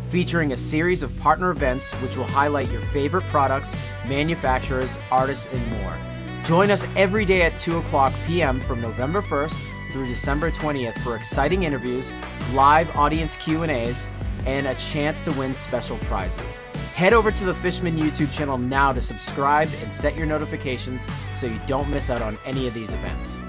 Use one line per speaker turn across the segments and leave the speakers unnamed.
featuring a series of partner events which will highlight your favorite products, manufacturers, artists, and more. Join us every day at 2 o'clock p.m. from November 1st through December 20th for exciting interviews, live audience Q&As, and a chance to win special prizes. Head over to the Fishman YouTube channel now to subscribe and set your notifications so you don't miss out on any of these events.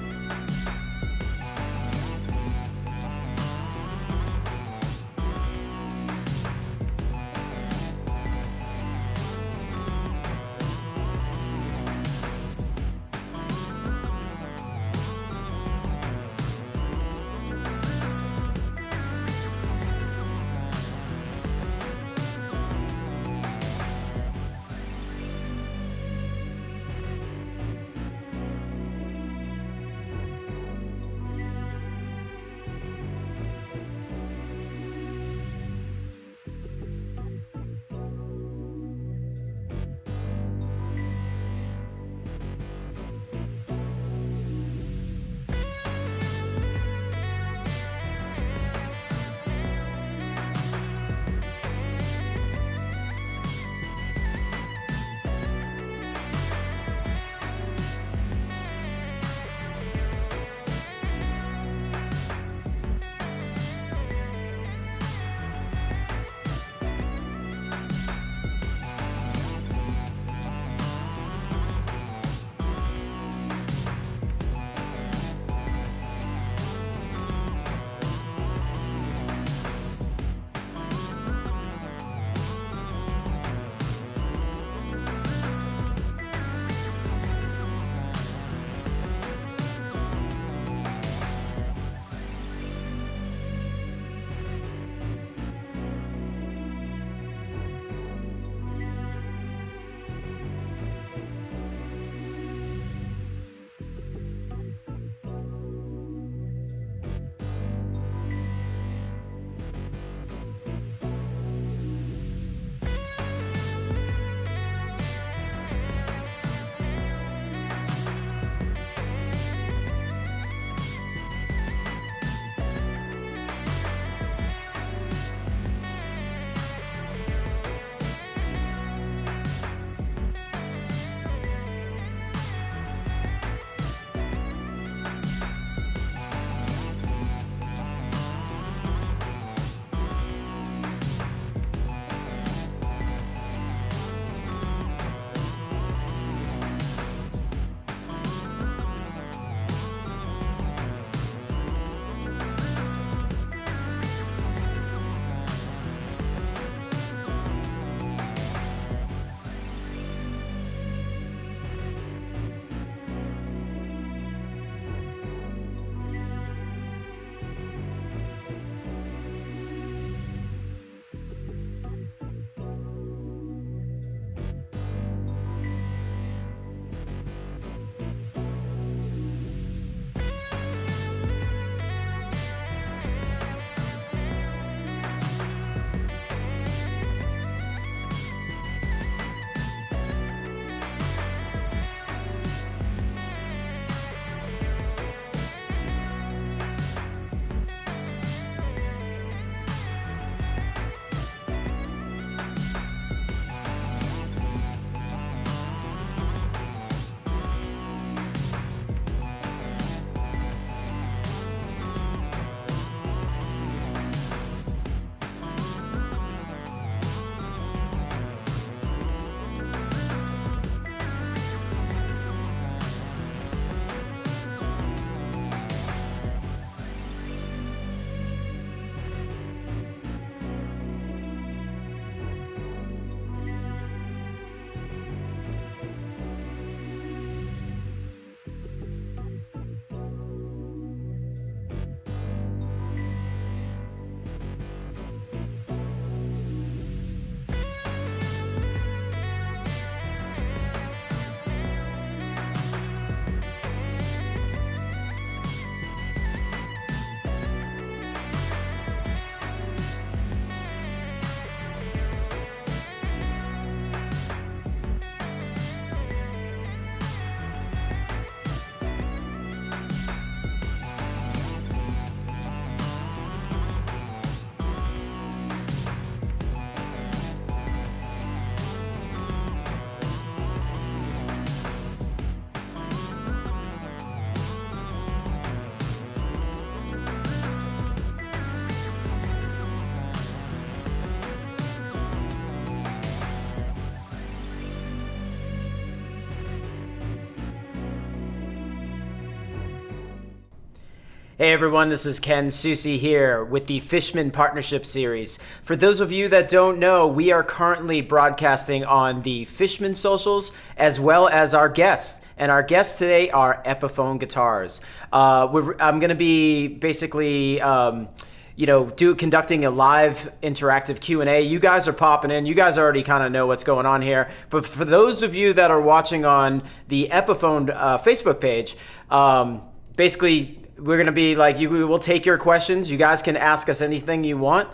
Hey everyone, this is Ken Susi here with the Fishman Partnership Series. For those of you that don't know, we are currently broadcasting on the Fishman socials as well as our guests. And our guests today are Epiphone guitars. I'm going to be basically conducting a live interactive Q&A. You guys are popping in. You guys already kind of know what's going on here. But for those of you that are watching on the Epiphone Facebook page, basically we're going to be like, we will take your questions. You guys can ask us anything you want.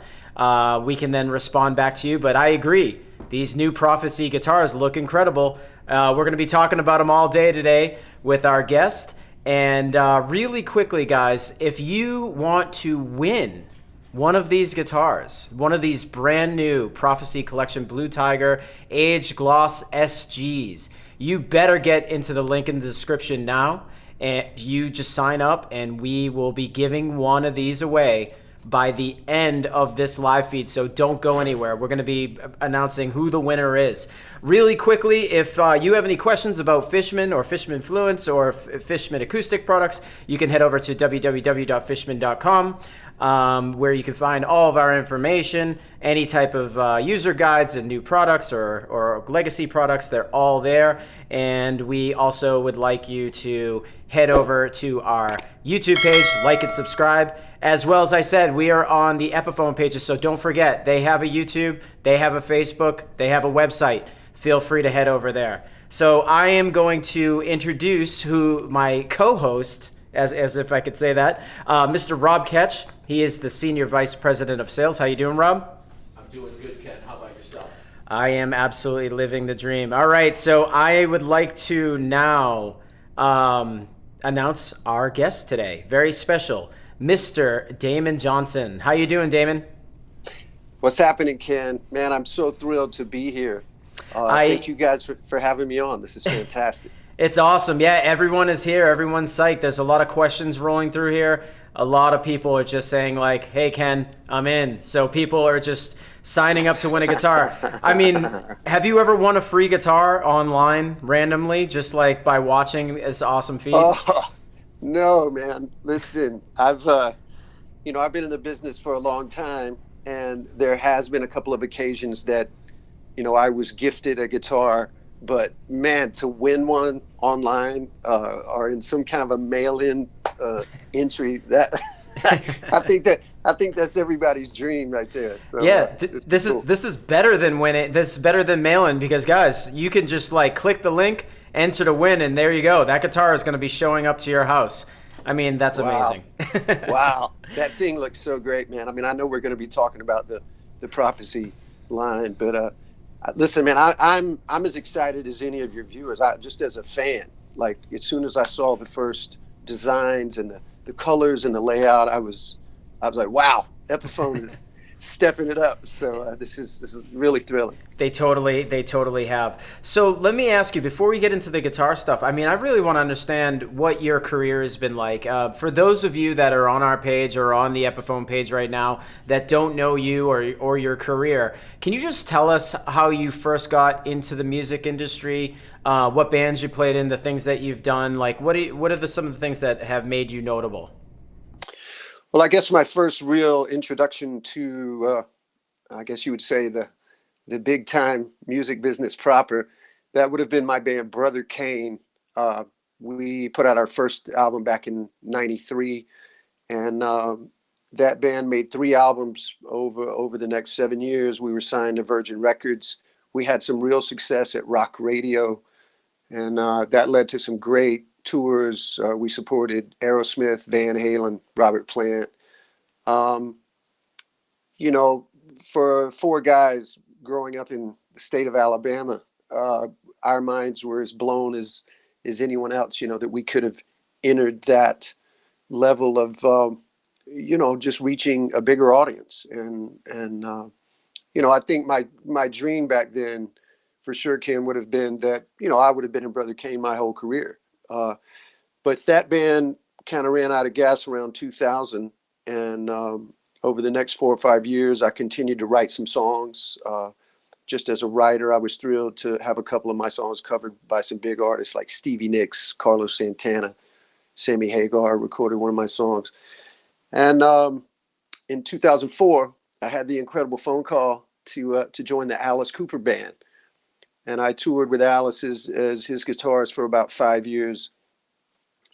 We can then respond back to you. But I agree. These new Prophecy guitars look incredible. We're going to be talking about them all day today with our guest. And really quickly, guys, if you want to win one of these guitars, one of these brand new Prophecy Collection Blue Tiger Aged Gloss SGs, you better get into the link in the description now. And you just sign up and we will be giving one of these away by the end of this live feed. So don't go anywhere. We're going to be announcing who the winner is. Really quickly, if you have any questions about Fishman or Fishman Fluence or Fishman acoustic products, you can head over to www.fishman.com, where you can find all of our information, any type of user guides and new products or legacy products. They're all there. And we also would like you to head over to our YouTube page, like and subscribe. As well as I said, we are on the Epiphone pages, so don't forget, they have a YouTube, they have a Facebook, they have a website. Feel free to head over there. So I am going to introduce my co-host, as if I could say that, Mr. Rob Ketch. He is the Senior Vice President of Sales. How you doing, Rob?
I'm doing good, Ken. How about yourself?
I am absolutely living the dream. All right, so I would like to now announce our guest today. Very special, Mr. Damon Johnson. How you doing, Damon?
What's happening, Ken? Man, I'm so thrilled to be here. Thank you guys for having me on. This is fantastic.
It's awesome. Yeah, everyone is here. Everyone's psyched. There's a lot of questions rolling through here. A lot of people are just saying like, hey, Ken, I'm in. So people are just signing up to win a guitar. I mean, have you ever won a free guitar online randomly, just like by watching this awesome feed?
Oh, no, man. Listen, I've been in the business for a long time, and there has been a couple of occasions that, I was gifted a guitar, but man, to win one online or in some kind of a mail-in entry, that I think that's everybody's dream right there. So,
yeah, this is better than winning. This is better than mail-in because, guys, you can just like click the link, enter to win, and there you go. That guitar is going to be showing up to your house. I mean, that's amazing.
Wow, that thing looks so great, man. I mean, I know we're going to be talking about the Prophecy line, but listen, man, I'm as excited as any of your viewers. Just as a fan, like as soon as I saw the first designs and the colors and the layout, I was like, wow, Epiphone is stepping it up. So this is really thrilling.
They totally have. So let me ask you, before we get into the guitar stuff, I mean, I really want to understand what your career has been like. For those of you that are on our page or on the Epiphone page right now that don't know you or your career, can you just tell us how you first got into the music industry, what bands you played in, the things that you've done? Like, what are some of the things that have made you notable?
Well, I guess my first real introduction to, I guess you would say the big time music business proper, that would have been my band Brother Kane. We put out our first album back in '93, and that band made 3 albums over the next 7 years. We were signed to Virgin Records. We had some real success at rock radio, and that led to some great tours. We supported Aerosmith, Van Halen, Robert Plant. For 4 guys growing up in the state of Alabama, our minds were as blown as anyone else, that we could have entered that level of, just reaching a bigger audience. And I think my dream back then for sure, Ken, would have been that, I would have been in Brother Kane my whole career. But that band kind of ran out of gas around 2000. And over the next 4 or 5 years, I continued to write some songs. Just as a writer, I was thrilled to have a couple of my songs covered by some big artists like Stevie Nicks, Carlos Santana, Sammy Hagar recorded one of my songs. And in 2004, I had the incredible phone call to join the Alice Cooper Band. And I toured with Alice as his guitarist for about 5 years.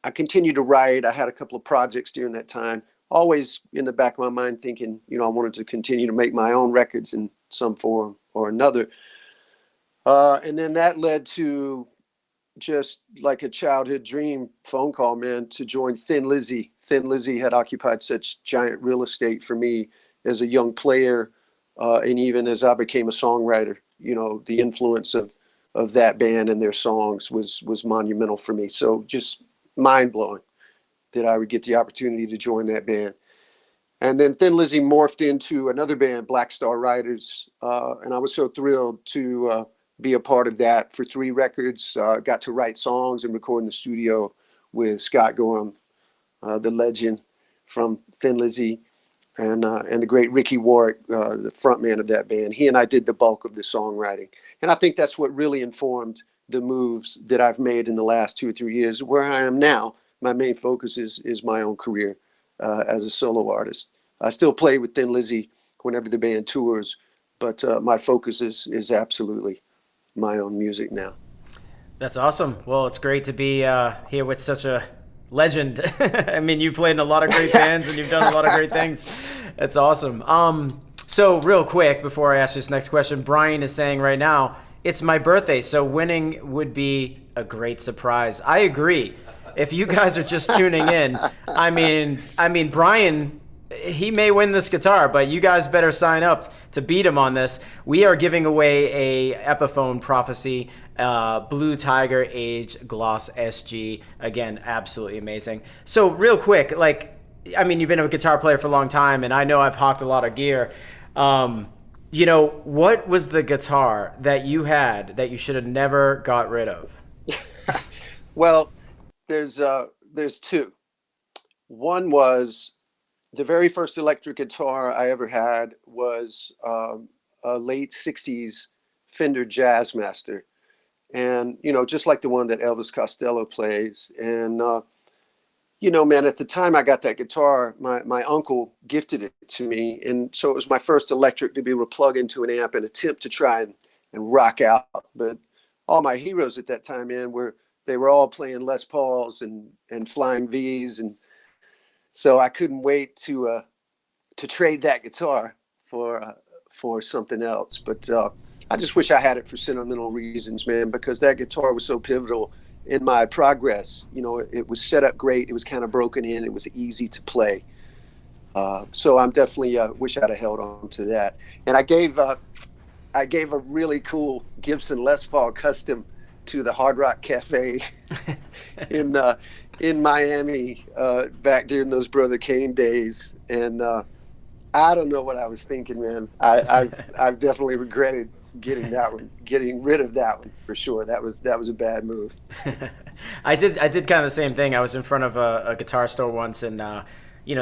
I continued to write. I had a couple of projects during that time, always in the back of my mind thinking, I wanted to continue to make my own records in some form or another. And then that led to just like a childhood dream phone call, man, to join Thin Lizzy. Thin Lizzy had occupied such giant real estate for me as a young player, and even as I became a songwriter. The influence of that band and their songs was monumental for me. So just mind blowing that I would get the opportunity to join that band. And then Thin Lizzy morphed into another band, Black Star Riders, and I was so thrilled to be a part of that for 3 records. Got to write songs and record in the studio with Scott Gorham, the legend from Thin Lizzy, and the great Ricky Warwick, the frontman of that band. He and I did the bulk of the songwriting. And I think that's what really informed the moves that I've made in the last 2 or 3 years. Where I am now, my main focus is my own career as a solo artist. I still play with Thin Lizzy whenever the band tours, but my focus is absolutely my own music now.
That's awesome. Well, it's great to be here with such a legend. I mean, you played in a lot of great bands and you've done a lot of great things. That's awesome. So real quick, before I ask this next question, Brian is saying right now, it's my birthday, so winning would be a great surprise. I agree. If you guys are just tuning in, I mean, Brian, he may win this guitar, but you guys better sign up to beat him on this. We are giving away a Epiphone Prophecy Blue Tiger Age Gloss SG. Again, absolutely amazing. So real quick, you've been a guitar player for a long time, and I know I've hawked a lot of gear. What was the guitar that you had that you should have never got rid of?
Well, there's 2. One was the very first electric guitar I ever had was a late 60s Fender Jazzmaster. And, just like the one that Elvis Costello plays. And, man, at the time I got that guitar, my uncle gifted it to me. And so it was my first electric to be able to plug into an amp and attempt to try and rock out. But all my heroes at that time, man, they were all playing Les Pauls and Flying V's. And so I couldn't wait to trade that guitar for something else. But I just wish I had it for sentimental reasons, man, because that guitar was so pivotal in my progress. It was set up great. It was kind of broken in. It was easy to play. So I'm definitely wish I'd have held on to that. And I gave a really cool Gibson Les Paul custom to the Hard Rock Cafe in Miami back during those Brother Kane days. And I don't know what I was thinking, man. I've definitely regretted getting rid of that one for sure. That was a bad move.
I did kind of the same thing. I was in front of a guitar store once, and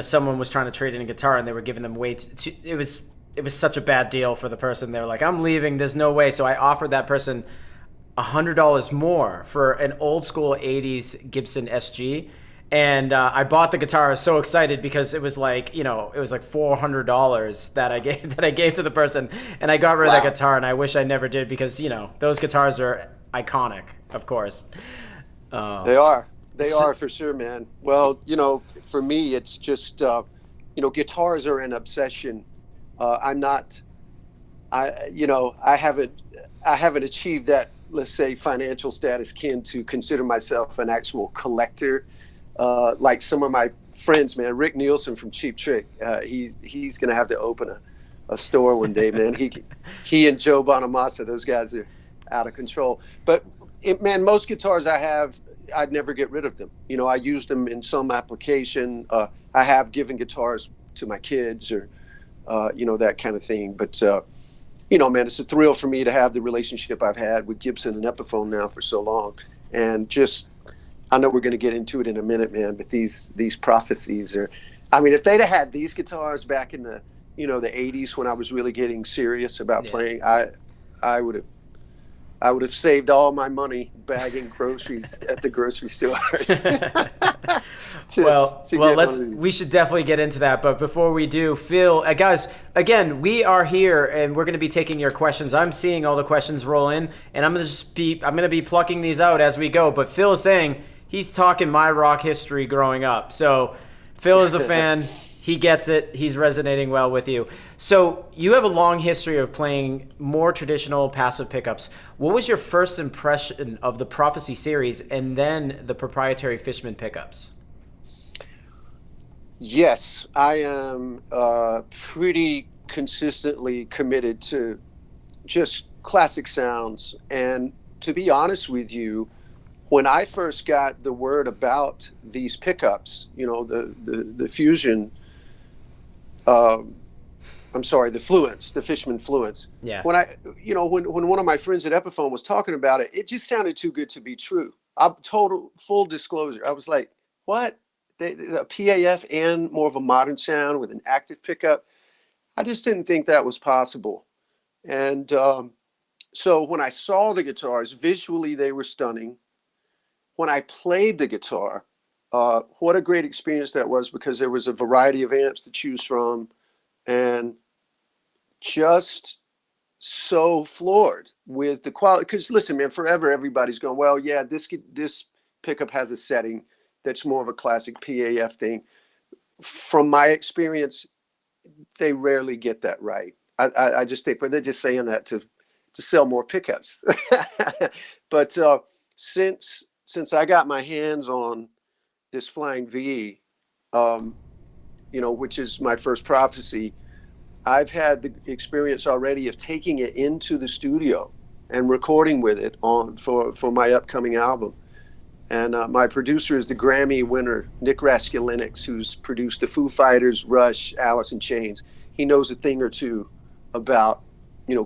someone was trying to trade in a guitar, and they were giving them way too, it was such a bad deal for the person. They were like, I'm leaving, there's no way. So I offered that person $100 more for an old school 80s Gibson SG. And I bought the guitar. I was so excited because it was like $400 that I gave to the person, and I got rid of that guitar. And I wish I never did, because those guitars are iconic, of course.
They are for sure, man. Well, for me, it's just guitars are an obsession. I haven't achieved that, let's say, financial status kin to consider myself an actual collector. Like some of my friends, man, Rick Nielsen from Cheap Trick, he's going to have to open a store one day, man. He and Joe Bonamassa, those guys are out of control. But man, most guitars I have, I'd never get rid of them. I use them in some application. I have given guitars to my kids or, that kind of thing. But, man, it's a thrill for me to have the relationship I've had with Gibson and Epiphone now for so long. And just, I know we're going to get into it in a minute, man, but these prophecies are, if they'd have had these guitars back in the, the 80s when I was really getting serious about playing, I would have I would have saved all my money bagging groceries at the grocery stores.
We should definitely get into that. But before we do, Phil, guys, again, we are here and we're going to be taking your questions. I'm seeing all the questions roll in, and I'm going to be plucking these out as we go. But Phil is saying he's talking my rock history growing up. So Phil is a fan. He gets it. He's resonating well with you. So you have a long history of playing more traditional passive pickups. What was your first impression of the Prophecy series and then the proprietary Fishman pickups?
Yes, I am pretty consistently committed to just classic sounds. And to be honest with you, when I first got the word about these pickups, the Fusion, the Fluence, the Fishman Fluence.
Yeah.
When one of my friends at Epiphone was talking about it, it just sounded too good to be true. Full disclosure. I was like, what? A PAF and more of a modern sound with an active pickup. I just didn't think that was possible. And so when I saw the guitars, visually they were stunning. When I played the guitar, what a great experience that was, because there was a variety of amps to choose from, and just so floored with the quality. Because listen, man, forever everybody's going, well, yeah, this pickup has a setting that's more of a classic PAF thing. From my experience, they rarely get that right. I just think, but they're just saying that to sell more pickups. But since I got my hands on this Flying V, which is my first Prophecy, I've had the experience already of taking it into the studio and recording with it for my upcoming album. And my producer is the Grammy winner, Nick Raskulinecz, who's produced the Foo Fighters, Rush, Alice in Chains. He knows a thing or two about,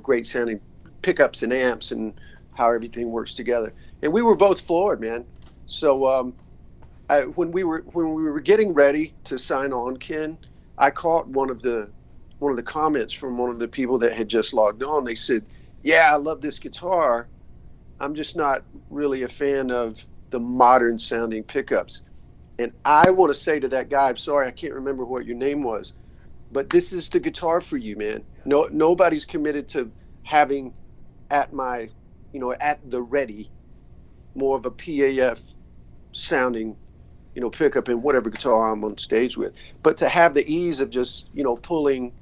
great sounding pickups and amps and how everything works together. And we were both floored, man. So when we were getting ready to sign on, Ken, I caught one of the comments from one of the people that had just logged on. They said, "Yeah, I love this guitar. I'm just not really a fan of the modern sounding pickups." And I want to say to that guy, I'm sorry, I can't remember what your name was, but this is the guitar for you, man. Nobody's committed to having at the ready more of a PAF sounding, pickup in whatever guitar I'm on stage with. But to have the ease of just, pulling,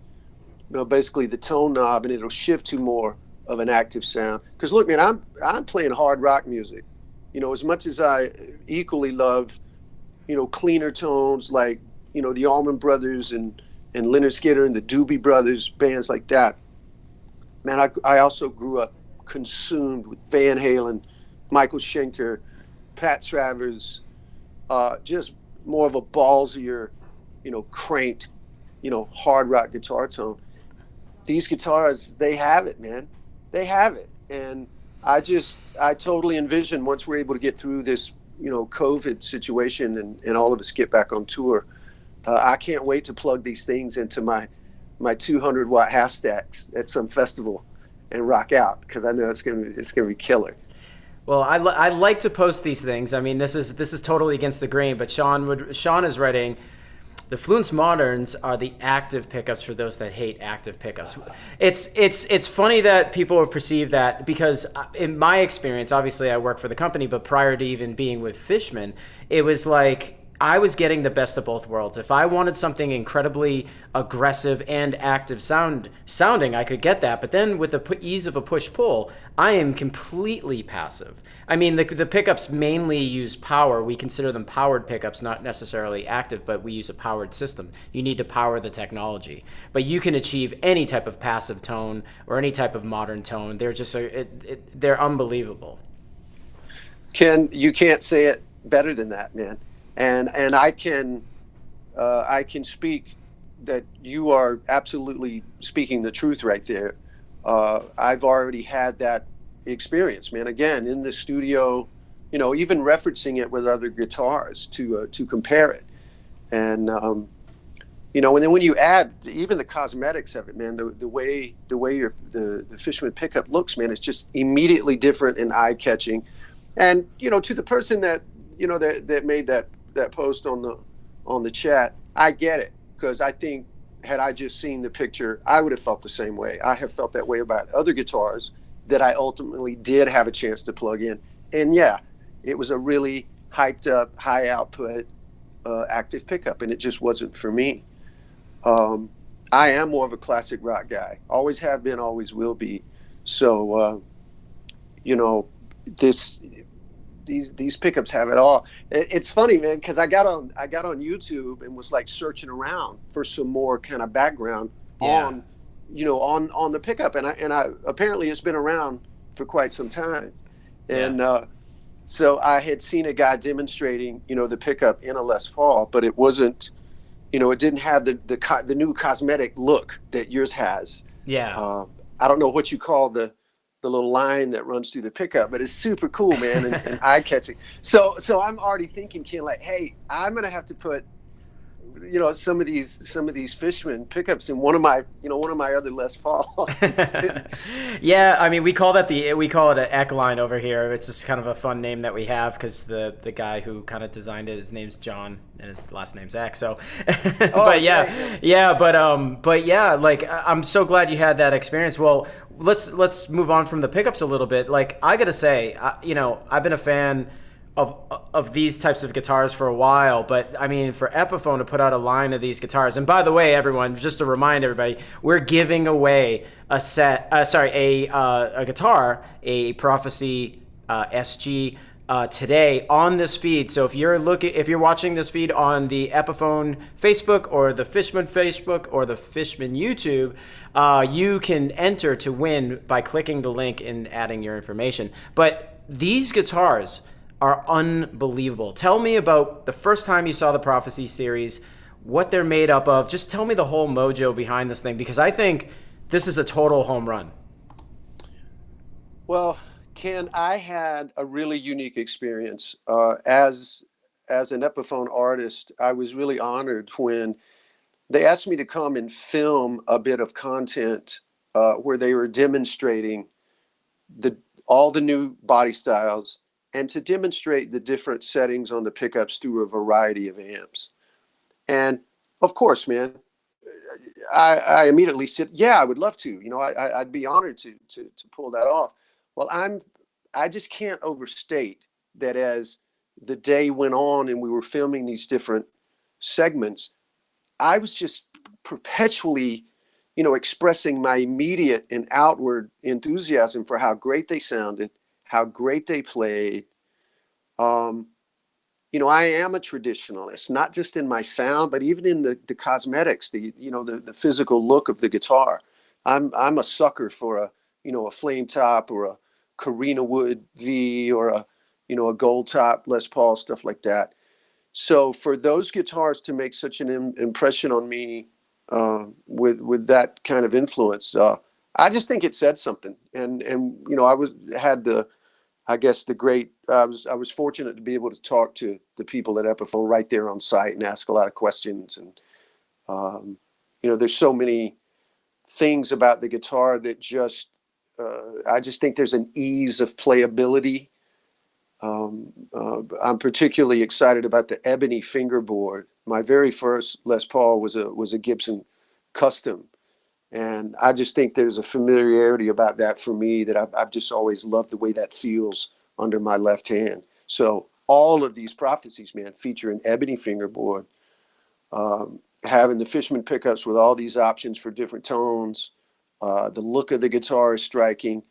basically the tone knob, and it'll shift to more of an active sound. Because look, man, I'm playing hard rock music. As much as I equally love, cleaner tones like, the Allman Brothers and Lynyrd Skynyrd and the Doobie Brothers, bands like that. Man, I also grew up consumed with Van Halen, Michael Schenker, Pat Travers, just more of a ballsier, cranked, hard rock guitar tone. These guitars, they have it, man. They have it. And I totally envision, once we're able to get through this, COVID situation and all of us get back on tour, I can't wait to plug these things into my 200-watt half stacks at some festival and rock out, because I know it's gonna be killer.
Well, I like to post these things. I mean, this is totally against the grain, but Sean is writing, the Fluence Moderns are the active pickups for those that hate active pickups. It's funny that people perceive that, because in my experience, obviously I work for the company, but prior to even being with Fishman, it was like I was getting the best of both worlds. If I wanted something incredibly aggressive and active sounding, I could get that. But then with the ease of a push-pull, I am completely passive. I mean, the pickups mainly use power. We consider them powered pickups, not necessarily active, but we use a powered system. You need to power the technology. But you can achieve any type of passive tone or any type of modern tone. They're just they're unbelievable.
Ken, you can't say it better than that, man. And I can speak that you are absolutely speaking the truth right there. I've already had that experience, man. Again, in the studio, even referencing it with other guitars to compare it. And And then when you add even the cosmetics of it, man, the way the Fishman pickup looks, man, it's just immediately different and eye catching. And to the person that that made that post on the chat, I get it, because I think had I just seen the picture, I would have felt the same way. I have felt that way about other guitars that I ultimately did have a chance to plug in, and yeah, it was a really hyped up, high output, active pickup, and it just wasn't for me. I am more of a classic rock guy. Always have been, always will be. So, these pickups have it all. It's funny, man, because I got on YouTube and was like searching around for some more kind of background on the pickup, and I apparently it's been around for quite some time, and so I had seen a guy demonstrating the pickup in a Les Paul, but it wasn't. It didn't have the new cosmetic look that yours has.
Yeah.
I don't know what you call the little line that runs through the pickup, but it's super cool, man, and eye catching. So I'm already thinking, Ken, like, hey, I'm gonna have to put some of these Fishman pickups in one of my other Les Pauls.
Yeah, I mean, we call it an Eck line over here. It's just kind of a fun name that we have because the guy who kind of designed it, his name's John and his last name's Eck. So, but yeah, like I'm so glad you had that experience. Well, let's move on from the pickups a little bit. Like I gotta say, I've been a fan of these types of guitars for a while, but I mean, for Epiphone to put out a line of these guitars, and by the way, everyone, just to remind everybody, we're giving away a guitar, a Prophecy SG today on this feed. So if you're watching this feed on the Epiphone Facebook or the Fishman Facebook or the Fishman YouTube, you can enter to win by clicking the link and adding your information. But these guitars are unbelievable. Tell me about the first time you saw the Prophecy series, what they're made up of. Just tell me the whole mojo behind this thing, because I think this is a total home run.
Well, Ken, I had a really unique experience. As an Epiphone artist, I was really honored when they asked me to come and film a bit of content where they were demonstrating all the new body styles, and to demonstrate the different settings on the pickups through a variety of amps. And of course, man, I immediately said, yeah, I would love to. I'd be honored to pull that off. Well, I just can't overstate that as the day went on and we were filming these different segments, I was just perpetually, expressing my immediate and outward enthusiasm for how great they sounded, how great they played. I am a traditionalist, not just in my sound, but even in the cosmetics, the physical look of the guitar. I'm a sucker for a flame top or a Carina Wood V or a gold top Les Paul, stuff like that. So for those guitars to make such an impression on me with that kind of influence, I just think it said something. And I was fortunate to be able to talk to the people at Epiphone right there on site and ask a lot of questions. And there's so many things about the guitar that I just think there's an ease of playability. I'm particularly excited about the ebony fingerboard. My very first Les Paul was a Gibson Custom, and I just think there's a familiarity about that for me that I've just always loved the way that feels under my left hand. So all of these Prophecies, man, feature an ebony fingerboard, having the Fishman pickups with all these options for different tones. The look of the guitar is striking.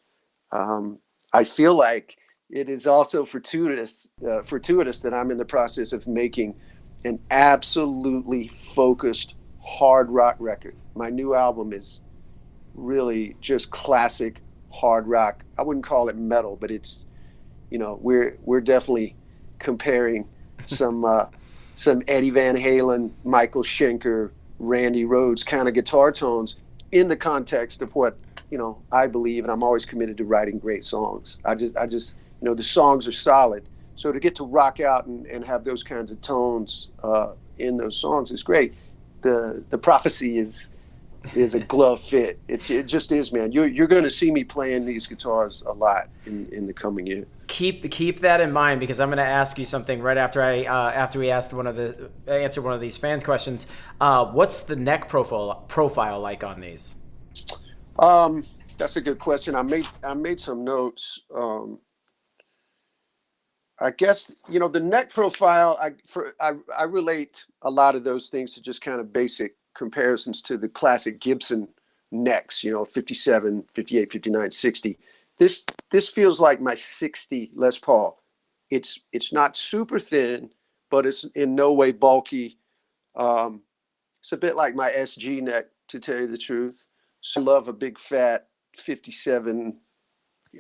I feel like it is also fortuitous that I'm in the process of making an absolutely focused hard rock record. My new album is really just classic hard rock. I wouldn't call it metal, but it's, we're definitely comparing some Eddie Van Halen, Michael Schenker, Randy Rhoads kind of guitar tones in the context of what, I believe, and I'm always committed to writing great songs. I just the songs are solid. So to get to rock out and have those kinds of tones in those songs is great. the prophecy is a glove fit. It just is, man. You're going to see me playing these guitars a lot in the coming year.
Keep that in mind, because I'm going to ask you something right after after we answer one of these fan questions. What's the neck profile like on these?
That's a good question. I made some notes. I guess, the neck profile, I relate a lot of those things to just kind of basic comparisons to the classic Gibson necks, 57, 58, 59, 60. This feels like my 60 Les Paul. It's not super thin, but it's in no way bulky. It's a bit like my SG neck, to tell you the truth. So I love a big fat 57,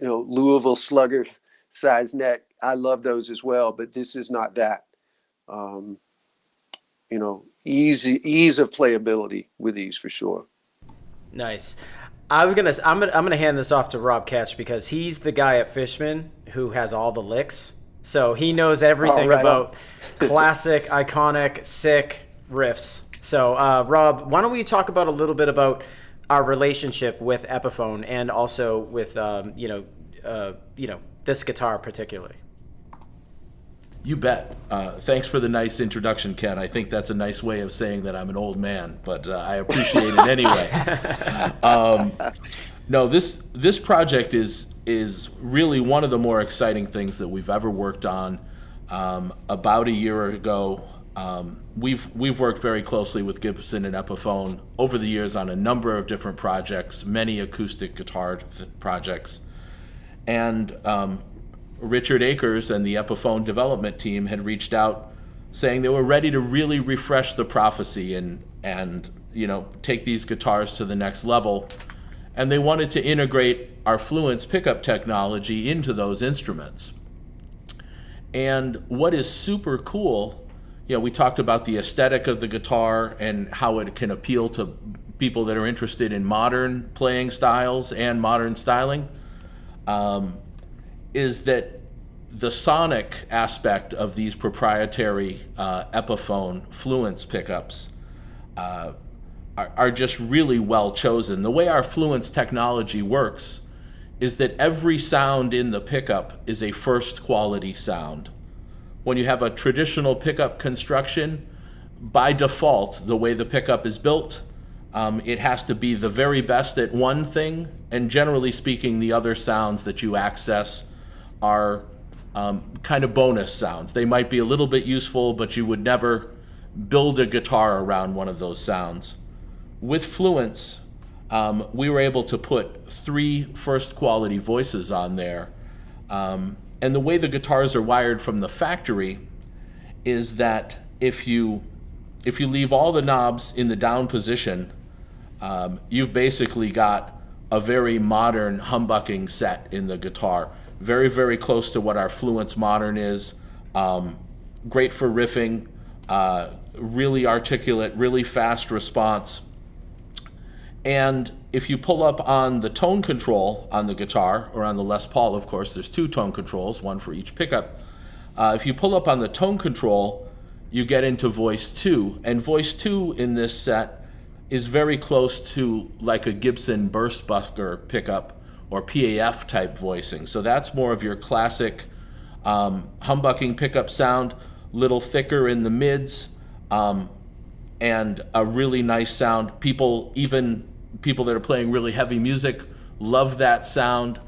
Louisville Slugger size neck. I love those as well, but this is not that. Ease of playability with these for sure.
Nice. I'm gonna hand this off to Rob Ketch, because he's the guy at Fishman who has all the licks, so he knows everything about classic, iconic, sick riffs. So, Rob, why don't we talk a little bit about our relationship with Epiphone, and also with this guitar particularly.
You bet. Thanks for the nice introduction, Ken. I think that's a nice way of saying that I'm an old man, but I appreciate it anyway. No, this project is really one of the more exciting things that we've ever worked on. About a year ago, we've worked very closely with Gibson and Epiphone over the years on a number of different projects, many acoustic guitar projects, and Richard Akers and the Epiphone development team had reached out saying they were ready to really refresh the prophecy and take these guitars to the next level, and they wanted to integrate our Fluence pickup technology into those instruments. And what is super cool, we talked about the aesthetic of the guitar and how it can appeal to people that are interested in modern playing styles and modern styling. Is that the sonic aspect of these proprietary Epiphone Fluence pickups are just really well chosen. The way our Fluence technology works is that every sound in the pickup is a first quality sound. When you have a traditional pickup construction, by default, the way the pickup is built, it has to be the very best at one thing, and generally speaking, the other sounds that you access are kind of bonus sounds. They might be a little bit useful, but you would never build a guitar around one of those sounds. With Fluence, we were able to put 3 first quality voices on there. And the way the guitars are wired from the factory is that if you leave all the knobs in the down position, you've basically got a very modern humbucking set in the guitar. Very, very close to what our Fluence Modern is. Great for riffing, really articulate, really fast response. And if you pull up on the tone control on the guitar, or on the Les Paul, of course, there's 2 tone controls, one for each pickup. If you pull up on the tone control, you get into voice 2. And voice 2 in this set is very close to like a Gibson Burstbucker pickup or PAF type voicing. So that's more of your classic humbucking pickup sound, little thicker in the mids, and a really nice sound. Even people that are playing really heavy music love that sound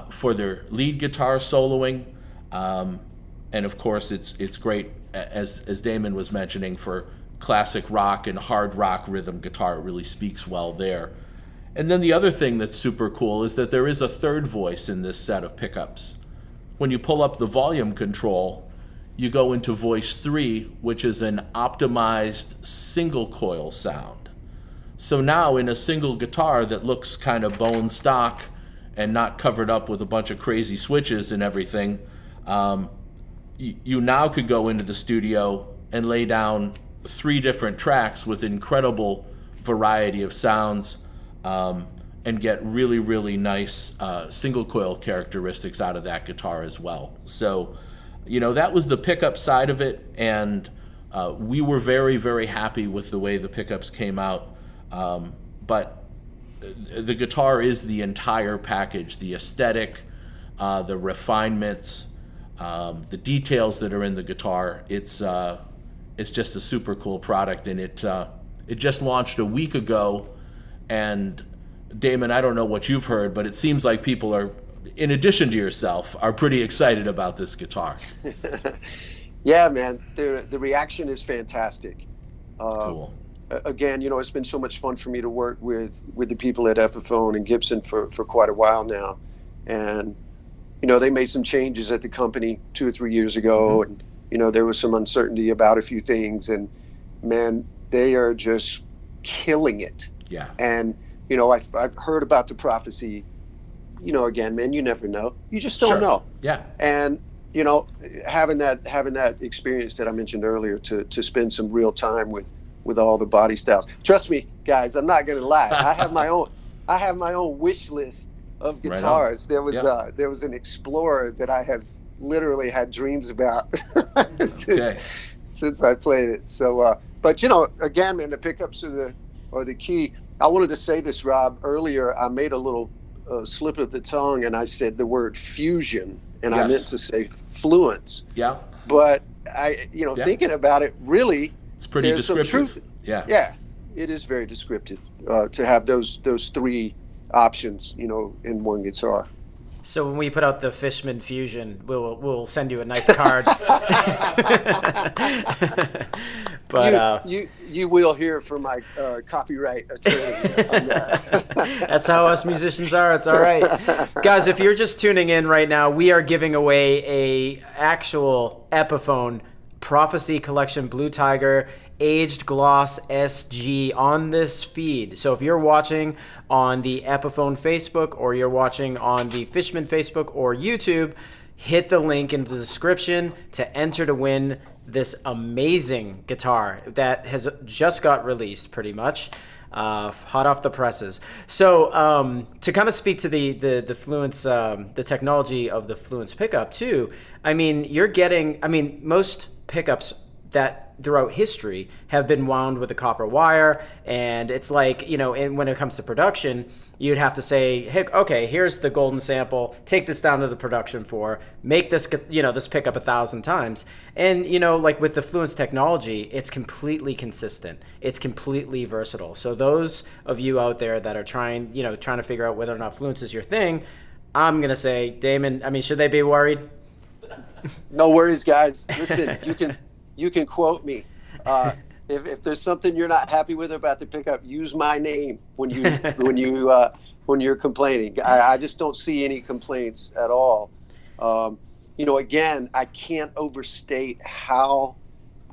for their lead guitar soloing. And of course, it's great, as Damon was mentioning, for classic rock and hard rock rhythm guitar. It really speaks well there. And then the other thing that's super cool is that there is a third voice in this set of pickups. When you pull up the volume control, you go into voice 3, which is an optimized single coil sound. So now in a single guitar that looks kind of bone stock and not covered up with a bunch of crazy switches and everything, you now could go into the studio and lay down 3 different tracks with incredible variety of sounds, and get really, really nice single coil characteristics out of that guitar as well. So, that was the pickup side of it, and We were very, very happy with the way the pickups came out, but the guitar is the entire package, the aesthetic, the refinements, the details that are in the guitar. It's just a super cool product, and it just launched a week ago. And Damon, I don't know what you've heard, but it seems like people are, in addition to yourself, are pretty excited about this guitar.
Yeah, man, the reaction is fantastic.
Cool.
Again, it's been so much fun for me to work with the people at Epiphone and Gibson for quite a while now. And, they made some changes at the company 2 or 3 years ago.
Mm-hmm.
And, there was some uncertainty about a few things. And, man, they are just killing it.
Yeah.
And, I've heard about the prophecy. Again, man, you never know. You just don't know.
Yeah.
And, having that experience that I mentioned earlier to spend some real time with all the body styles. Trust me, guys, I'm not going to lie. I have my own wish list of guitars. There was an Explorer that I have literally had dreams about since I played it. So, but again, man, the pickups are the key. I wanted to say this, Rob. Earlier, I made a little slip of the tongue, and I said the word fusion, and I meant to say fluence.
Yeah.
But thinking about it, really,
it's pretty descriptive.
Some truth. Yeah, it is very descriptive to have those three options, in one guitar.
So when we put out the Fishman Fusion, we'll send you a nice card. But
you will hear from my copyright attorney on that.
That's how us musicians are. It's all right, guys. If you're just tuning in right now, we are giving away a actual Epiphone Prophecy Collection Blue Tiger Aged Gloss SG on this feed. So if you're watching on the Epiphone Facebook, or you're watching on the Fishman Facebook or YouTube, hit the link in the description to enter to win this amazing guitar that has just got released, pretty much hot off the presses. So to kind of speak to the Fluence, the technology of the Fluence pickup too, most pickups that throughout history have been wound with a copper wire, and it's like, and when it comes to production, you'd have to say, hey, okay, here's the golden sample, take this down to the production floor, make this, this pickup 1,000 times. And, like with the Fluence technology, it's completely consistent. It's completely versatile. So those of you out there that are trying to figure out whether or not Fluence is your thing, I'm going to say, Damon, should they be worried?
No worries, guys. Listen, you can quote me. If there's something you're not happy with about the pickup, use my name when you're complaining. I just don't see any complaints at all. Again, I can't overstate how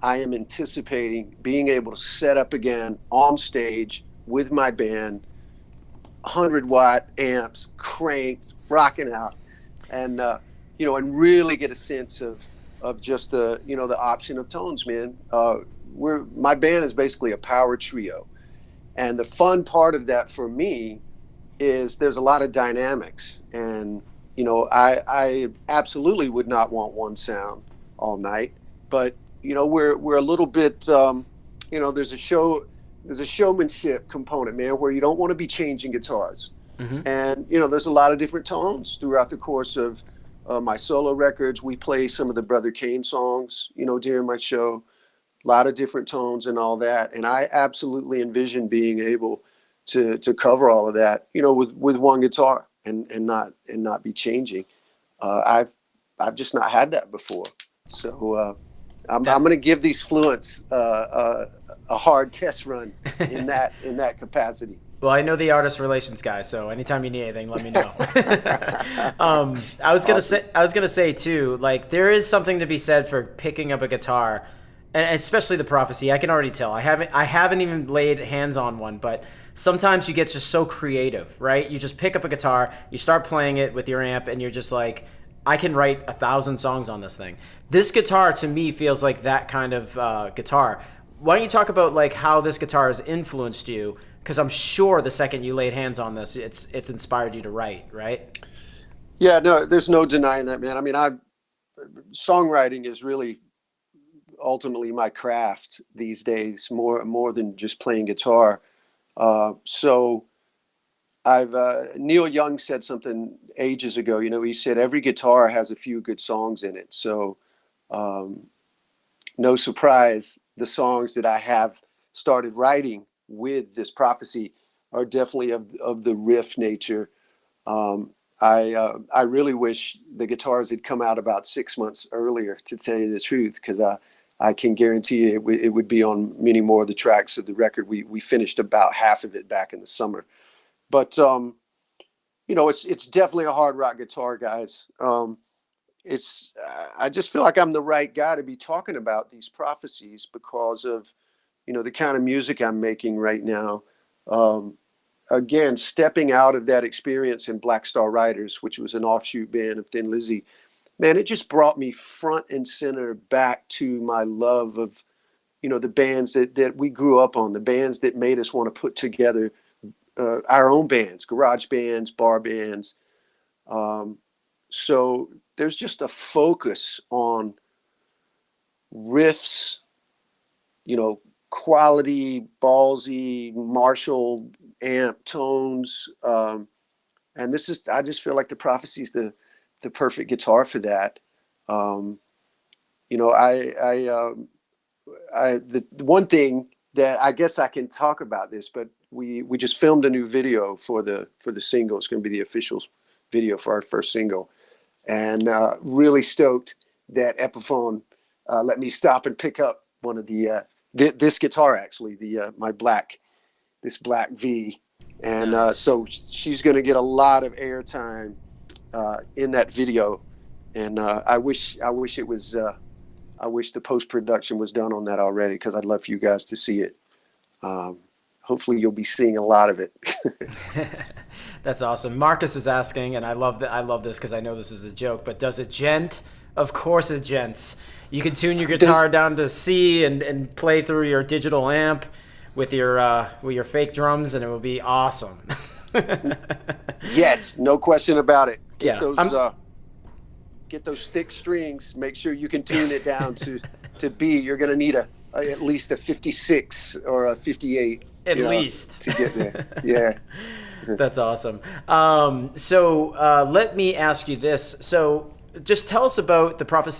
I am anticipating being able to set up again on stage with my band, 100-watt amps, cranked, rocking out, and and really get a sense of just the option of tones, man. My band is basically a power trio, and the fun part of that for me is there's a lot of dynamics, and I absolutely would not want one sound all night, but we're a little bit there's a showmanship component, man, where you don't want to be changing guitars. Mm-hmm. And there's a lot of different tones throughout the course of my solo records. We play some of the Brother Kane songs, during my show, a lot of different tones and all that. And I absolutely envision being able to cover all of that, with one guitar and not be changing. I've just not had that before. So I'm going to give these Fluence a hard test run in that capacity.
Well, I know the artist relations guy, so anytime you need anything, let me know. I was gonna say too, like, there is something to be said for picking up a guitar, and especially the Prophecy. I can already tell. I haven't even laid hands on one, but sometimes you get just so creative, right? You just pick up a guitar, you start playing it with your amp, and you're just like, I can write 1,000 songs on this thing. This guitar to me feels like that kind of guitar. Why don't you talk about like how this guitar has influenced you? Because I'm sure the second you laid hands on this, it's inspired you to write, right?
Yeah, no, there's no denying that, man. Songwriting is really ultimately my craft these days, more than just playing guitar. So I've Neil Young said something ages ago. He said every guitar has a few good songs in it. So no surprise, the songs that I have started writing with this prophecy are definitely of the riff nature. I really wish the guitars had come out about 6 months earlier, to tell you the truth, because I can guarantee you it would be on many more of the tracks of the record. We finished about half of it back in the summer, but it's definitely a hard rock guitar, guys. I just feel like I'm the right guy to be talking about these prophecies because of the kind of music I'm making right now. Again, stepping out of that experience in Black Star Riders, which was an offshoot band of Thin Lizzy, man, it just brought me front and center back to my love of, the bands that we grew up on, the bands that made us want to put together our own bands, garage bands, bar bands. So there's just a focus on riffs, quality, ballsy, Marshall amp tones. And I just feel like the prophecy is the perfect guitar for that. The one thing that I guess I can talk about this, but we just filmed a new video for the single. It's going to be the official video for our first single, and really stoked that Epiphone let me stop and pick up one of this guitar, actually, this black V, and
Nice.
so she's going to get a lot of airtime in that video, and I wish it was. I wish the post-production was done on that already, because I'd love for you guys to see it. Hopefully you'll be seeing a lot of it.
That's awesome. Marcus is asking, and I love this because I know this is a joke, but does it gent? Of course it gents. You can tune your guitar down to C and play through your digital amp with your fake drums, and it will be awesome.
Yes, no question about it.
Yeah,
Get those thick strings. Make sure you can tune it down to B. You're going to need at least a 56 or a 58
at least
to get there. Yeah.
That's awesome. So let me ask you this. So just tell us about the Prophet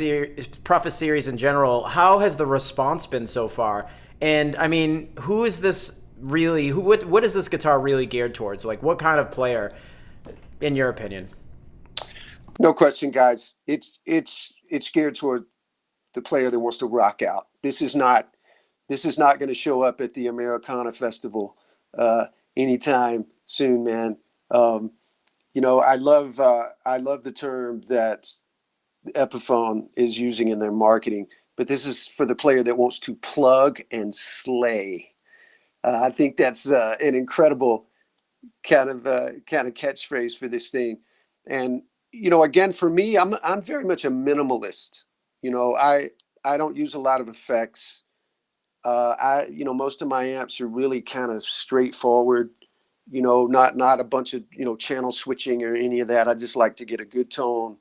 series in general. How has the response been so far? And I mean, who is this really? What is this guitar really geared towards? Like, what kind of player, in your opinion?
No question, guys. It's geared toward the player that wants to rock out. This is not going to show up at the Americana Festival anytime soon, man. I love the term that Epiphone is using in their marketing, but this is for the player that wants to plug and slay. I think that's an incredible kind of catchphrase for this thing. And again, for me, I'm very much a minimalist. I don't use a lot of effects. Most of my amps are really kind of straightforward. Not a bunch of channel switching or any of that. I just like to get a good tone.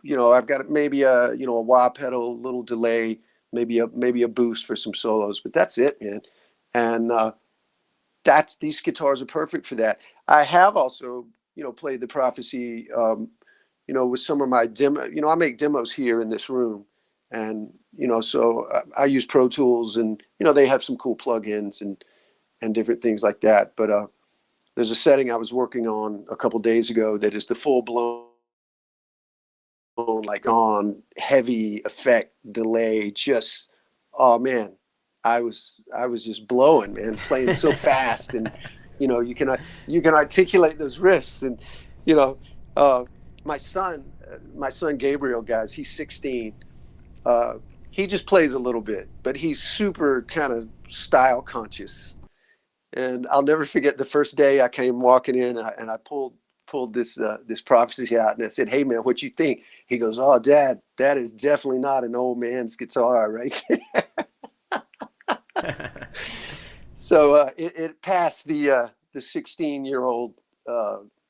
I've got maybe a wah pedal, a little delay, maybe a boost for some solos, but that's it, man. And these guitars are perfect for that. I have also played the Prophecy, with some of my demo. I make demos here in this room, and so I use Pro Tools, and they have some cool plugins and different things like that. But there's a setting I was working on a couple days ago that is the full blown, like, on heavy effect delay. Just, oh man, I was just blowing, man, playing so fast, and you can articulate those riffs, and my son Gabriel, guys, he's 16. He just plays a little bit, but he's super kind of style conscious. And I'll never forget the first day I came walking in, and I pulled this Prophecy out, and I said, "Hey man, what you think?" He goes, "Oh, Dad, that is definitely not an old man's guitar, right?" So it passed the 16-year-old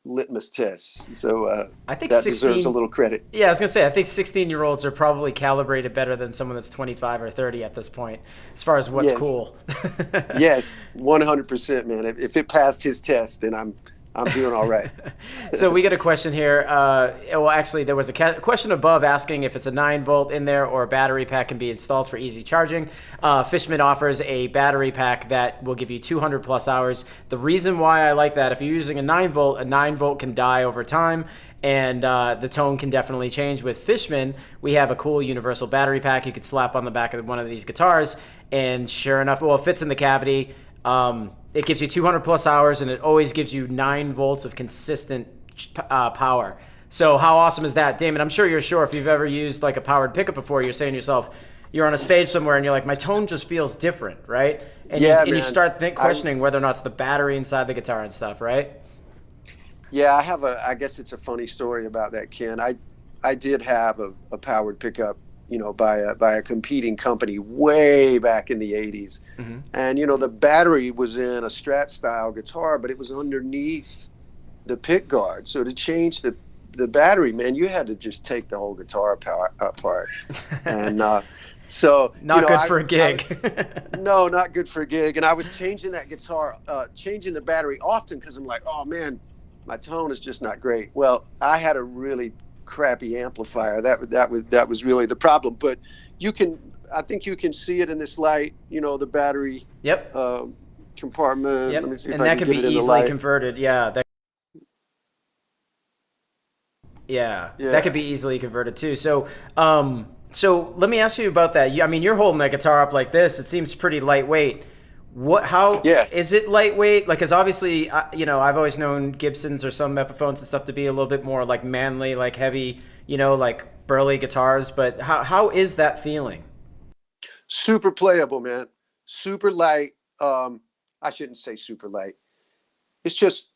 litmus tests. So
I think
that
16
deserves a little credit.
Yeah, I was gonna say I think 16-year-olds are probably calibrated better than someone that's 25 or 30 at this point, as far as what's
Yes.
cool.
Yes, 100%, man. If it passed his test, then I'm doing all right.
So we get a question here. Well, actually, there was a question above asking if it's a 9-volt in there or a battery pack can be installed for easy charging. Fishman offers a battery pack that will give you 200 plus hours. The reason why I like that, if you're using a 9-volt can die over time, and the tone can definitely change. With Fishman, we have a cool universal battery pack you could slap on the back of one of these guitars, and sure enough, well, it fits in the cavity. It gives you 200 plus hours, and it always gives you 9 volts of consistent power. So how awesome is that? Damon, I'm sure if you've ever used like a powered pickup before, you're saying to yourself, you're on a stage somewhere and you're like, my tone just feels different, right? And you start questioning whether or not it's the battery inside the guitar and stuff, right?
Yeah, I guess it's a funny story about that, Ken. I did have a powered pickup, by a competing company way back in the 80s. Mm-hmm. And, the battery was in a Strat style guitar, but it was underneath the pick guard. So to change the battery, man, you had to just take the whole guitar apart. And so
not good for a gig.
No, not good for a gig. And I was changing that guitar, changing the battery often because I'm like, oh man, my tone is just not great. Well, I had a really crappy amplifier. That was really the problem. But I think you can see it in this light, the battery compartment.
Yep.
Let me see if
and
I
that
can
could
get
be
it in the
easily
light.
converted. Yeah. That could be easily converted too. So let me ask you about that. You're holding that guitar up like this. It seems pretty lightweight. Is it lightweight? Like, cause obviously, I've always known Gibsons or some Epiphones and stuff to be a little bit more like manly, like heavy, like burly guitars. But how is that feeling?
Super playable, man. Super light. I shouldn't say super light. It's just,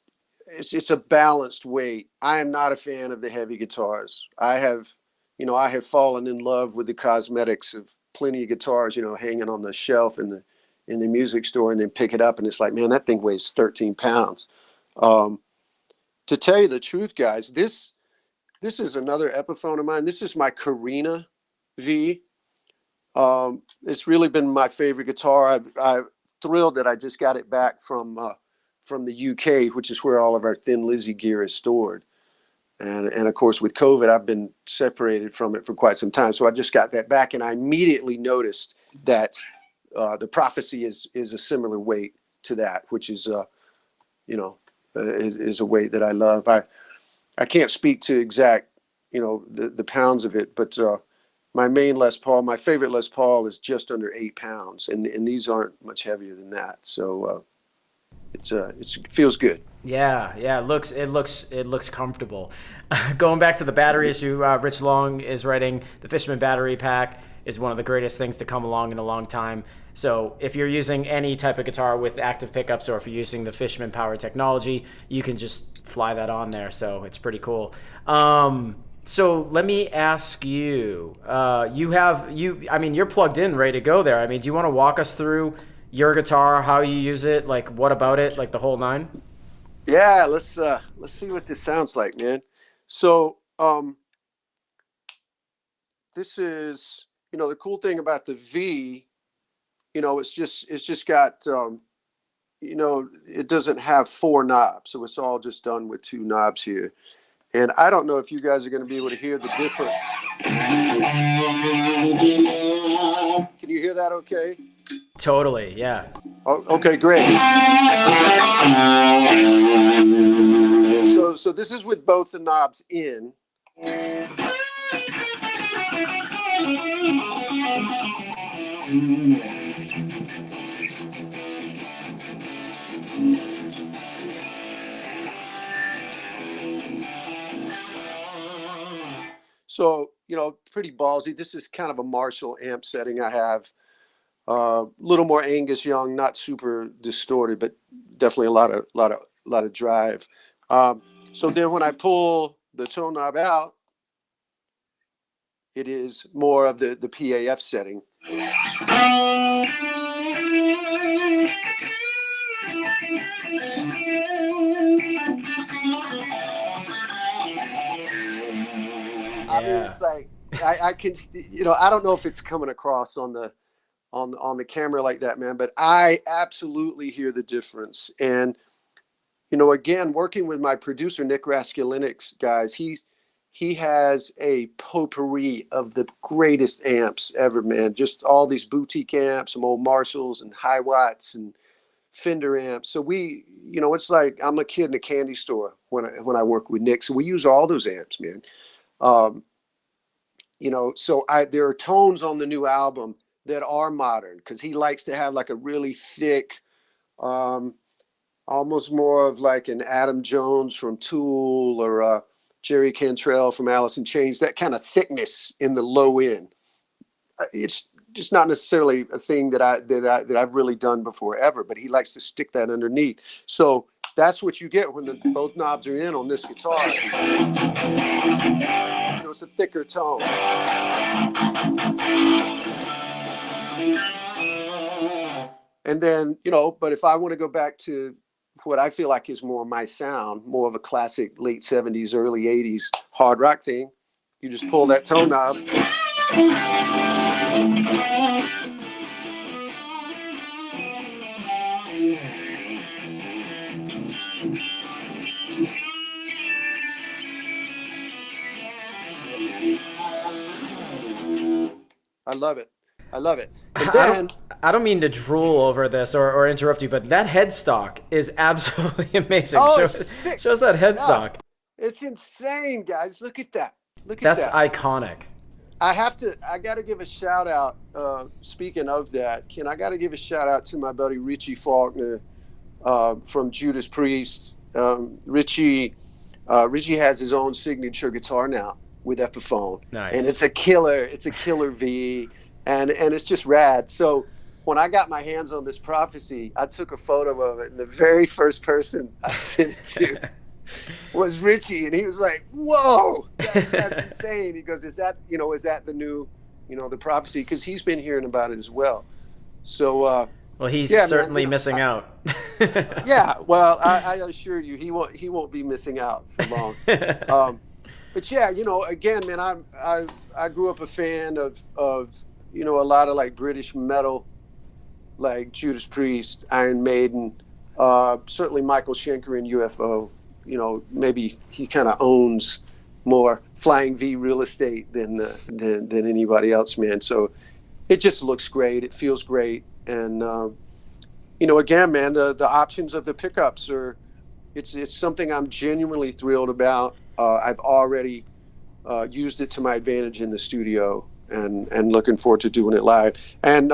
it's a balanced weight. I am not a fan of the heavy guitars. I have fallen in love with the cosmetics of plenty of guitars, hanging on the shelf in the music store, and then pick it up and it's like, man, that thing weighs 13 pounds. To tell you the truth, guys, this is another Epiphone of mine. This is my Carina V. It's really been my favorite guitar. I'm thrilled that I just got it back from the UK, which is where all of our Thin Lizzy gear is stored. And of course, with COVID, I've been separated from it for quite some time. So I just got that back, and I immediately noticed that the Prophecy is a similar weight to that, which is is a weight that I love. I can't speak to exact the pounds of it, but my main Les Paul, my favorite Les Paul, is just under 8 pounds, and these aren't much heavier than that. So it feels good.
Yeah, it looks comfortable. Going back to the battery issue, Rich Long is writing, the Fishman battery pack is one of the greatest things to come along in a long time. So if you're using any type of guitar with active pickups, or if you're using the Fishman power technology, you can just fly that on there. So it's pretty cool. So let me ask you, you're plugged in, ready to go there. Do you want to walk us through your guitar, how you use it, like what about it, like the whole nine?
Yeah, let's see what this sounds like, man. So this is, the cool thing about the V, it's just got it doesn't have 4 knobs, so it's all just done with 2 knobs here. And I don't know if you guys are going to be able to hear the difference. Can you hear that okay?
Totally, yeah.
Oh, okay, great. So this is with both the knobs in. So, pretty ballsy. This is kind of a Marshall amp setting I have. A little more Angus Young, not super distorted, but definitely a lot of drive. So then when I pull the tone knob out, it is more of the PAF setting. I mean, it's like I can, I don't know if it's coming across on the camera like that, man, but I absolutely hear the difference. And again, working with my producer Nick Raskulinix, guys, he has a potpourri of the greatest amps ever, man. Just all these boutique amps, some old Marshalls and High Watts and Fender amps. So we, it's like I'm a kid in a candy store when I work with Nick. So we use all those amps, man. So there are tones on the new album that are modern because he likes to have like a really thick, almost more of like an Adam Jones from Tool or Jerry Cantrell from Alice in Chains, that kind of thickness in the low end. It's just not necessarily a thing that I've really done before ever, but he likes to stick that underneath. So that's what you get when both knobs are in on this guitar. It's a thicker tone. And then, but if I want to go back to what I feel like is more my sound, more of a classic late 70s, early 80s hard rock thing, you just pull that tone knob. I love it. And then
I don't mean to drool over this or interrupt you, but that headstock is absolutely amazing. Shows that headstock.
It's insane, guys. Look at that.
That's iconic.
I got to give a shout out. Speaking of that, I got to give a shout out to my buddy Richie Faulkner from Judas Priest. Richie has his own signature guitar now with Epiphone.
Nice.
And it's a killer V, and it's just rad. So when I got my hands on this Prophecy, I took a photo of it, and the very first person I sent it to was Richie, and he was like, "Whoa, that's insane." He goes, "Is that the new, the Prophecy?" Because he's been hearing about it as well. So
well, he's certainly missing out.
Yeah, well, I assure you, he won't be missing out for long. But yeah, again, man, I grew up a fan of a lot of like British metal, like Judas Priest, Iron Maiden, certainly Michael Schenker and UFO. Maybe he kind of owns more Flying V real estate than anybody else, man. So it just looks great. It feels great. And, again, man, the options of the pickups it's something I'm genuinely thrilled about. I've already used it to my advantage in the studio and looking forward to doing it live. And,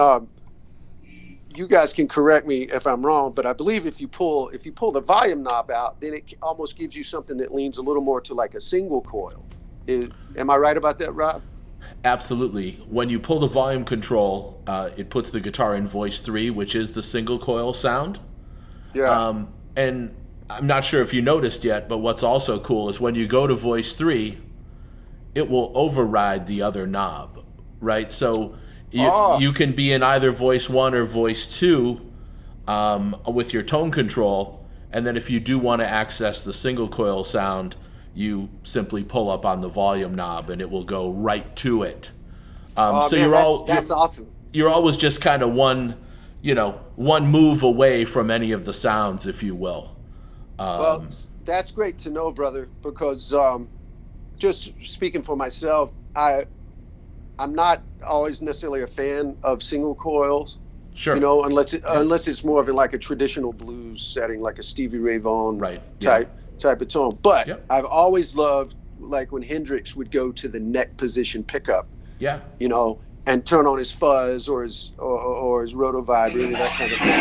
you guys can correct me if I'm wrong, but I believe if you pull the volume knob out, then it almost gives you something that leans a little more to like a single coil. Am I right about that, Rob?
Absolutely. When you pull the volume control, it puts the guitar in voice 3, which is the single coil sound.
Yeah.
And I'm not sure if you noticed yet, but what's also cool is when you go to voice 3, it will override the other knob, right? So you can be in either voice 1 or voice 2 with your tone control, and then if you do want to access the single coil sound, you simply pull up on the volume knob and it will go right to it.
That's awesome.
You're always just kind of one move away from any of the sounds, if you will.
Well, that's great to know, brother, because just speaking for myself, I'm not always necessarily a fan of single coils.
Sure.
Unless it's more of like a traditional blues setting, like a Stevie Ray Vaughan type of tone. But I've always loved like when Hendrix would go to the neck position pickup.
Yeah.
And turn on his fuzz or his roto vibrator, that kind of stuff.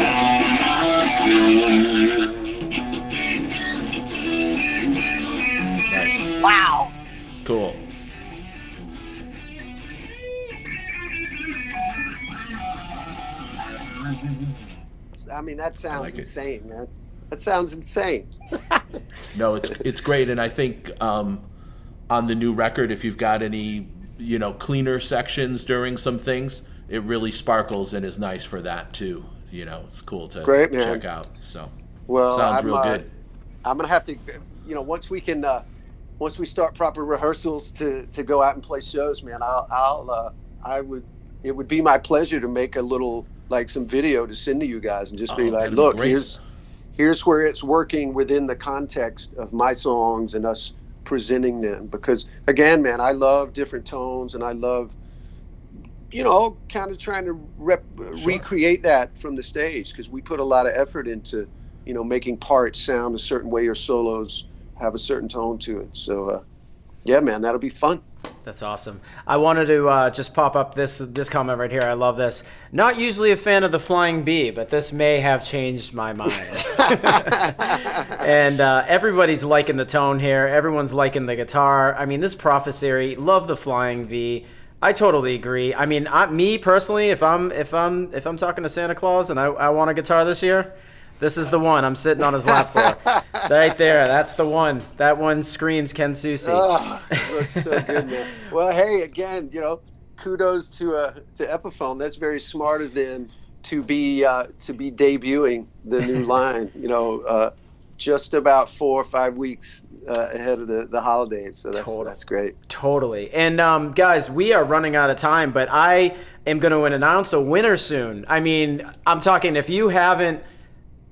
Nice.
Wow.
Cool.
I mean, that sounds insane, man. That sounds insane.
No, it's great, and I think on the new record, if you've got any cleaner sections during some things, it really sparkles and is nice for that too. It's cool to check out. So
well,
sounds real good.
I'm gonna have to, once we can once we start proper rehearsals to go out and play shows, man, it would be my pleasure to make a little, like, some video to send to you guys and just be like,
that'd be
look,
great.
here's where it's working within the context of my songs and us presenting them. Because again, man, I love different tones, and I love, kind of trying to recreate that from the stage, because we put a lot of effort into, making parts sound a certain way or solos have a certain tone to it. So, yeah, man, that'll be fun.
That's awesome. I wanted to just pop up this comment right here. I love this. Not usually a fan of the Flying Bee, but this may have changed my mind. And everybody's liking the tone here. Everyone's liking the guitar. I mean, this Prophecy, love the Flying V. I totally agree. I mean, me personally, if I'm talking to Santa Claus and I want a guitar this year, this is the one I'm sitting on his lap for. Right there. That's the one. That one screams Ken Susi.
Oh, looks so good, man. Well, hey, again, kudos to Epiphone. That's very smart of them to be debuting the new line, just about 4 or 5 weeks ahead of the holidays. So that's great.
Totally. And guys, we are running out of time, but I am going to announce a winner soon. I mean, I'm talking, if you haven't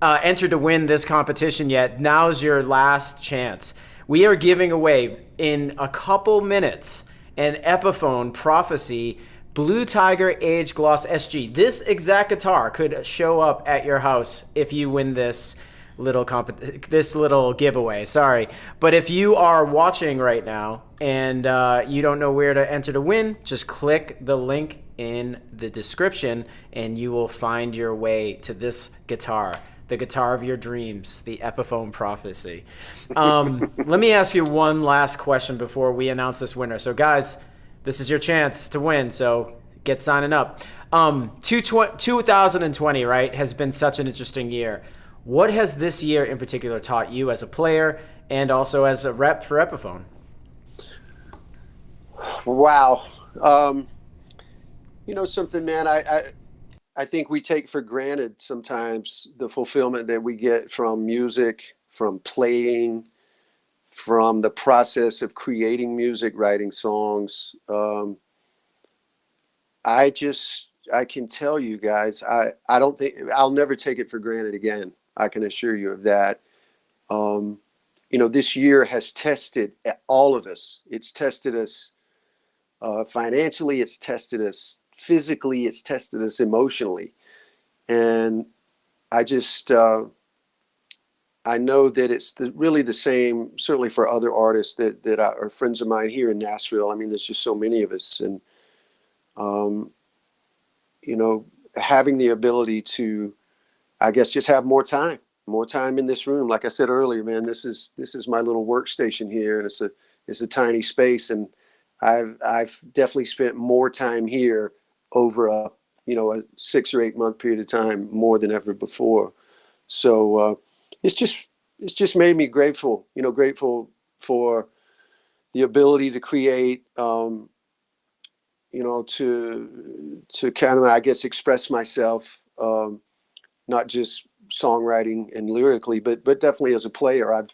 entered to win this competition yet, now's your last chance. We are giving away in a couple minutes an Epiphone Prophecy Blue Tiger Age Gloss SG. This exact guitar could show up at your house if you win this little giveaway. Sorry, but if you are watching right now and you don't know where to enter to win, just click the link in the description and you will find your way to this guitar. The guitar of your dreams, the Epiphone Prophecy. Let me ask you one last question before we announce this winner. So, guys, this is your chance to win, so get signing up. 2020, right, has been such an interesting year. What has this year in particular taught you as a player and also as a rep for Epiphone?
Wow. Something, man, I think we take for granted sometimes the fulfillment that we get from music, from playing, from the process of creating music, writing songs. I can tell you guys, I don't think I'll never take it for granted again. I can assure you of that. This year has tested all of us. It's tested us financially. It's tested us physically. It's tested us emotionally. And I know that it's really the same, certainly for other artists that are friends of mine here in Nashville. I mean, there's just so many of us. And, having the ability to, I guess, just have more time in this room. Like I said earlier, man, this is my little workstation here, and it's a tiny space. And I've definitely spent more time here over a 6 or 8 month period of time, more than ever before. So it's just made me grateful for the ability to create, to kind of, I guess, express myself, not just songwriting and lyrically, but definitely as a player.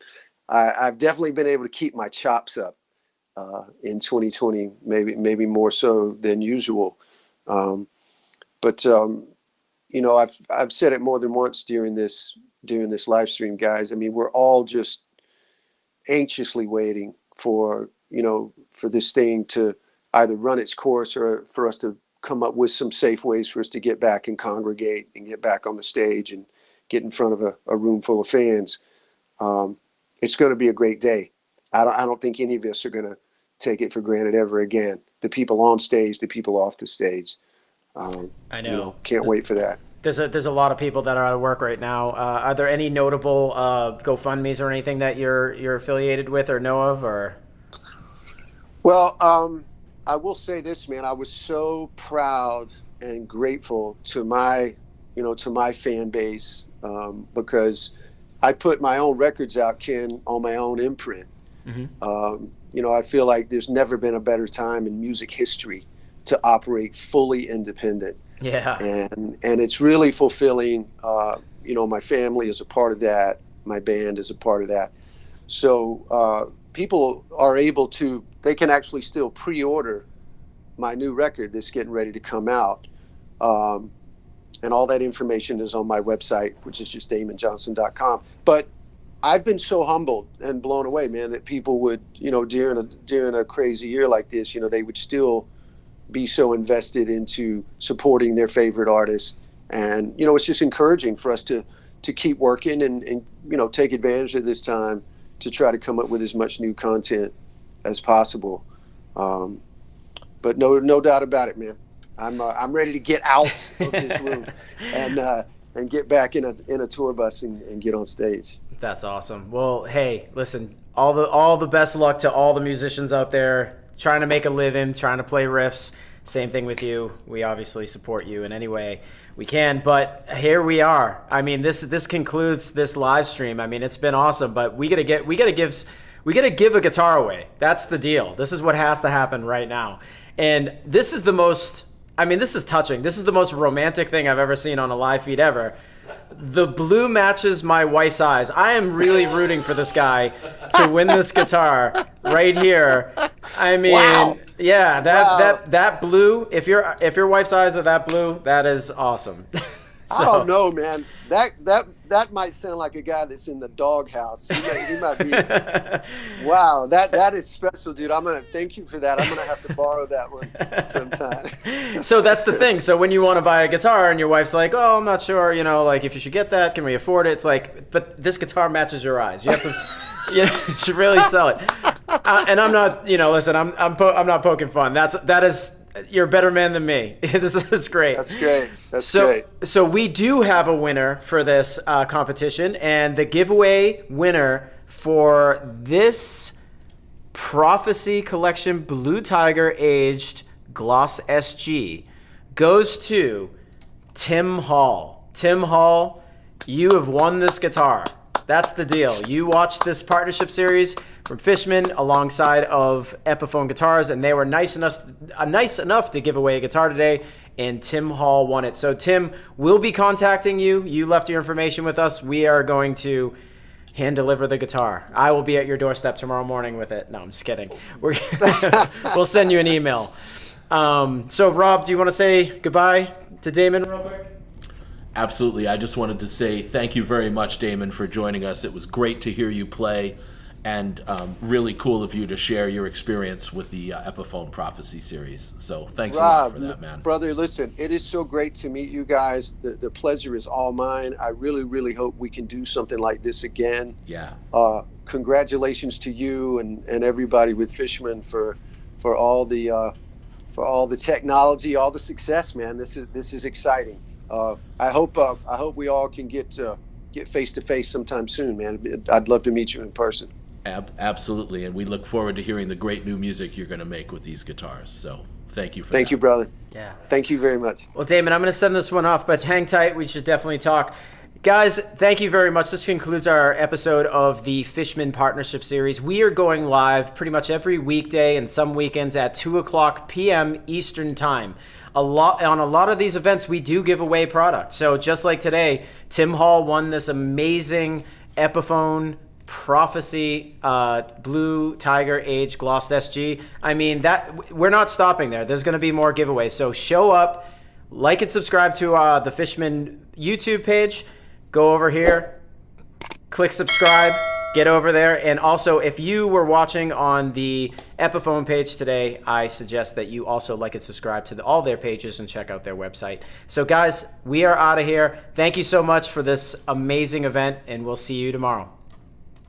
I've definitely been able to keep my chops up in 2020, maybe more so than usual. But I've said it more than once during this live stream, guys. I mean, we're all just anxiously waiting for this thing to either run its course or for us to come up with some safe ways for us to get back and congregate and get back on the stage and get in front of a room full of fans. It's going to be a great day. I don't think any of us are going to take it for granted ever again. The people on stage, the people off the stage.
I know.
Can't wait for that.
There's a lot of people that are out of work right now. Are there any notable GoFundMes or anything that you're affiliated with or know of? Or?
Well, I will say this, man. I was so proud and grateful to my fan base, because I put my own records out, Ken, on my own imprint. Mm-hmm. I feel like there's never been a better time in music history to operate fully independent.
Yeah.
And it's really fulfilling. My family is a part of that. My band is a part of that. So, people are able to, they can actually still pre-order my new record that's getting ready to come out. And all that information is on my website, which is just damonjohnson.com. But I've been so humbled and blown away, man, that people would, during a crazy year like this, they would still be so invested into supporting their favorite artist. And, it's just encouraging for us to keep working and take advantage of this time to try to come up with as much new content as possible. But no doubt about it, man. I'm ready to get out of this room and get back in a tour bus and get on stage.
That's awesome. Well, hey, listen, all the best luck to all the musicians out there trying to make a living, trying to play riffs. Same thing with you. We obviously support you in any way we can, but here we are. I mean, this concludes this live stream. I mean, it's been awesome, but we gotta give a guitar away. That's the deal. This is what has to happen right now. And this is this is touching. This is the most romantic thing I've ever seen on a live feed ever. The blue matches my wife's eyes. I am really rooting for this guy to win this guitar right here. I mean, wow. Yeah, that blue. If your wife's eyes are that blue, that is awesome.
I don't know, man. That might sound like a guy that's in the doghouse. He might be. Wow, that is special, dude. I'm gonna thank you for that. I'm gonna have to borrow that one sometime.
So that's the thing. So when you want to buy a guitar and your wife's like, "Oh, I'm not sure, like if you should get that. Can we afford it?" It's like, but this guitar matches your eyes. You have to. You should really sell it. And I'm not. Listen. I'm not poking fun. That is. You're a better man than me. This is great.
That's great. That's great.
So we do have a winner for this competition, and the giveaway winner for this Prophecy Collection Blue Tiger Aged Gloss SG goes to Tim Hall. Tim Hall, you have won this guitar. That's the deal. You watched this partnership series from Fishman alongside of Epiphone Guitars, and they were nice enough to give away a guitar today, and Tim Hall won it. So Tim, we'll be contacting you. You left your information with us. We are going to hand deliver the guitar. I will be at your doorstep tomorrow morning with it. No, I'm just kidding. We'll send you an email. So Rob, do you want to say goodbye to Damon real quick?
Absolutely. I just wanted to say thank you very much, Damon, for joining us. It was great to hear you play, and really cool of you to share your experience with the Epiphone Prophecy series. So thanks a lot for that, man.
Brother, listen, it is so great to meet you guys. The pleasure is all mine. I really, really hope we can do something like this again.
Yeah.
Congratulations to you and everybody with Fishman for all the technology, all the success, man. This is exciting. I hope we all can get face to face sometime soon, man. I'd love to meet you in person.
Absolutely, and we look forward to hearing the great new music you're going to make with these guitars. So thank you for that.
Thank you, brother.
Yeah.
Thank you very much.
Well, Damon, I'm going to send this one off, but hang tight. We should definitely talk. Guys, thank you very much. This concludes our episode of the Fishman Partnership Series. We are going live pretty much every weekday and some weekends at 2:00 p.m. Eastern Time. On a lot of these events, we do give away product. So just like today, Tim Hall won this amazing Epiphone Prophecy Blue Tiger Aged Gloss SG. I mean, that we're not stopping there. There's going to be more giveaways. So show up, like and subscribe to the Fishman YouTube page. Go over here, click subscribe, get over there. And also, if you were watching on the Epiphone page today, I suggest that you also like and subscribe to all their pages and check out their website. So guys, we are out of here. Thank you so much for this amazing event, and we'll see you tomorrow.